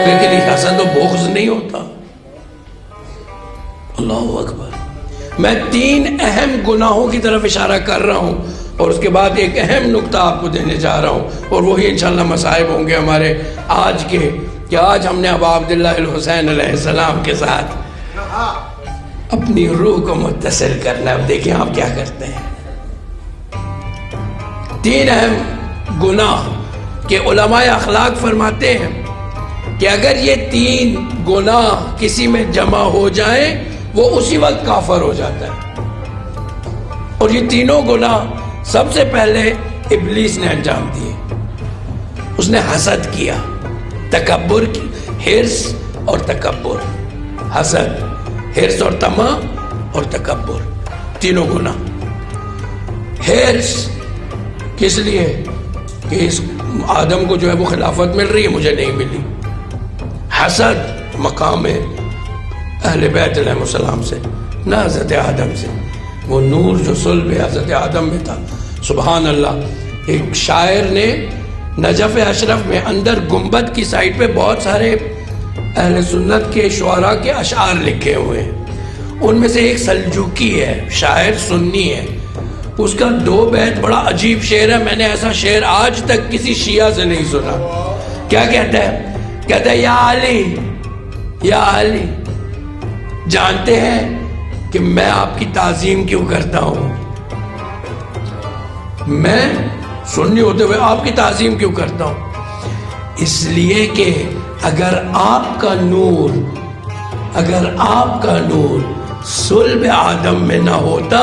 لیکن حسد و بغض نہیں ہوتا. اللہ اکبر. میں 3 اہم گناہوں کی طرف اشارہ کر رہا ہوں اور اس کے بعد ایک اہم نقطہ آپ کو دینے جا رہا ہوں، اور وہی انشاءاللہ مصائب ہوں گے ہمارے آج کے، کہ آج ہم نے ابا عبداللہ الحسین علیہ السلام کے ساتھ اپنی روح کو متصل کرنا ہے. اب دیکھیں آپ کیا کرتے ہیں. 3 اہم گناہ کہ علماء اخلاق فرماتے ہیں کہ اگر یہ 3 گناہ کسی میں جمع ہو جائیں وہ اسی وقت کافر ہو جاتا ہے. اور یہ تینوں گناہ سب سے پہلے ابلیس نے انجام دیے. اس نے حسد کیا، تکبر کی، حرص اور تکبر. حسد، حرص اور طمع اور تکبر، تینوں گناہ. حرص کس لیے؟ کہ اس آدم کو جو ہے وہ خلافت مل رہی ہے، مجھے نہیں ملی. حسد مقام اہل بیت علیہ السلام سے، نہ حضرت آدم سے. وہ نور جو صلب حضرت آدم میں تھا. سبحان اللہ. ایک شاعر نے نجف اشرف میں اندر گنبد کی سائٹ پہ بہت سارے اہل سنت کے شعراء کے اشعار لکھے ہوئے ہیں. ان میں سے ایک سلجوکی ہے، شاعر سنی ہے. اس کا 2 بیت بڑا عجیب شعر ہے. میں نے ایسا شعر آج تک کسی شیعہ سے نہیں سنا. کیا کہتا ہے؟ کہتا ہے یا علی، یا علی، جانتے ہیں کہ میں آپ کی تعظیم کیوں کرتا ہوں؟ میں سنی ہوتے ہوئے آپ کی تعظیم کیوں کرتا ہوں؟ اس لیے کہ اگر آپ کا نور صلب آدم میں نہ ہوتا،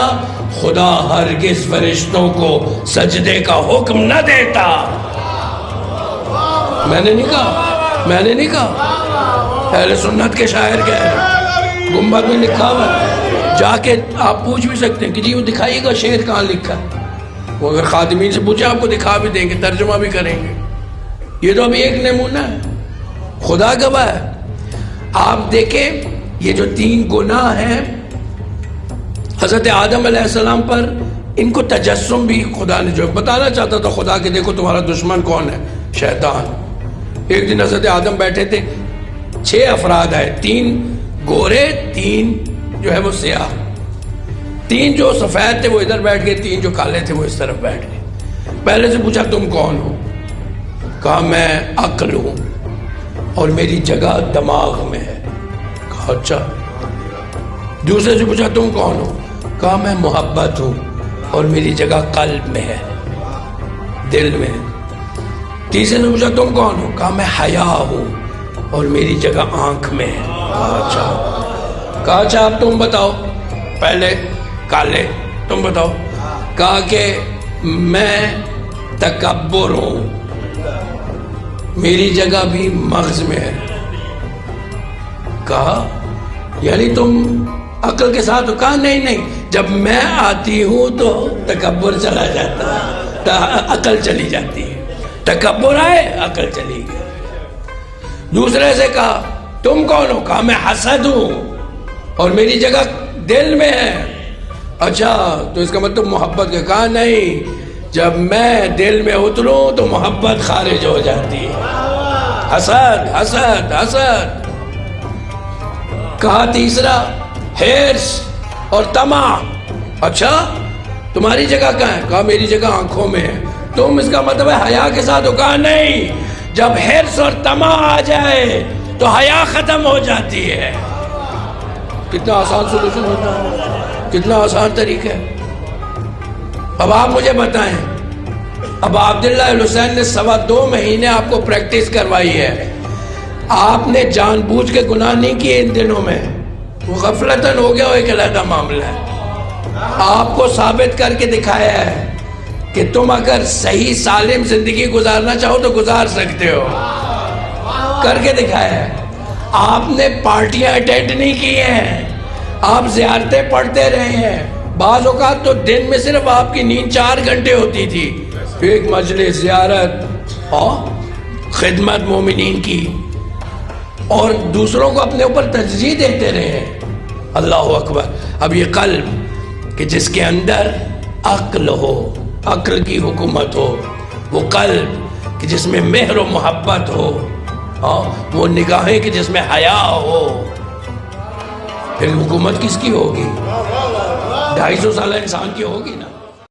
خدا ہرگز فرشتوں کو سجدے کا حکم نہ دیتا. میں نے نہیں کہا، اہل سنت کے شاعر کہہ رہے ہیں. گنبد میں لکھا ہوا ہے، جا کے آپ پوچھ بھی سکتے ہیں کہ جی وہ دکھائیے گا شعر کہاں لکھا ہے. وہ اگر خادمین سے پوچھیں آپ کو دکھا بھی دیں گے، ترجمہ بھی کریں گے. یہ تو ابھی ایک نمونہ ہے، خدا گواہ ہے. آپ دیکھیں یہ جو 3 گناہ ہیں حضرت آدم علیہ السلام پر، ان کو تجسم بھی خدا نے جو بتانا چاہتا تھا خدا کہ دیکھو تمہارا دشمن کون ہے، شیطان. ایک دن حضرت آدم بیٹھے تھے، 6 افراد آئے، 3 گورے، 3 جو ہے وہ سیاہ. 3 جو سفید تھے وہ ادھر بیٹھ گئے، 3 جو کالے تھے وہ اس طرف بیٹھ گئے. پہلے سے پوچھا تم کون ہو؟ کہا میں عقل ہوں اور میری جگہ دماغ میں ہے. کہا اچھا. دوسرے سے پوچھا تم کون ہو؟ کہا میں محبت ہوں اور میری جگہ قلب میں ہے، دل میں ہے. تیسرے سے پوچھا تم کون ہو؟ کہا میں حیا ہوں اور میری جگہ آنکھ میں ہے. کہا اچھا اب تم بتاؤ. پہلے کالے، تم بتاؤ. کہا کہ میں تکبر ہوں، میری جگہ بھی مغز میں ہے. کہا یعنی تم عقل کے ساتھ ہو؟ کہا نہیں، جب میں آتی ہوں تو تکبر چلا جاتا ہے، عقل چلی جاتی ہے. تکبر آئے عقل چلی گئی. دوسرے سے کہا تم کون ہو؟ کہا میں حسد ہوں اور میری جگہ دل میں ہے. اچھا تو اس کا مطلب محبت کا؟ کہا نہیں، جب میں دل میں اتروں تو محبت خارج ہو جاتی ہے. حسد. کہا تیسرا حرص اور طمع. اچھا تمہاری جگہ کہاں ہے؟ کہا میری جگہ آنکھوں میں ہے. تم اس کا مطلب ہے حیا کے ساتھ ہو؟ کہا نہیں، جب حرص اور طمع آ جائے تو حیا ختم ہو جاتی ہے. کتنا آسان سولوشن ہوتا ہے، کتنا آسان طریقہ ہے. اب آپ مجھے بتائیں، اب عبداللہ الحسین نے 2.25 مہینے آپ کو پریکٹس کروائی ہے. آپ نے جان بوجھ کے گناہ نہیں کیے ان دنوں میں، وہ غفلتاً ہو گیا، وہ ایک علیحدہ معاملہ ہے. آپ کو ثابت کر کے دکھایا ہے کہ تم اگر صحیح سالم زندگی گزارنا چاہو تو گزار سکتے ہو. کر کے دکھایا ہے. آپ نے پارٹیاں اٹینڈ نہیں کی ہیں، آپ زیارتیں پڑھتے رہے ہیں. بعض اوقات تو دن میں صرف آپ کی نیند 4 گھنٹے ہوتی تھی. ایک مجلس، زیارت اور خدمت مومنین کی، اور دوسروں کو اپنے اوپر ترجیح دیتے رہے. اللہ اکبر. اب یہ قلب کہ جس کے اندر عقل ہو، عقل کی حکومت ہو، وہ قلب کہ جس میں مہر و محبت ہو، وہ نگاہیں کہ جس میں حیا ہو، پھر حکومت کس کی ہوگی؟ 250 سالہ انسان کی ہوگی نا.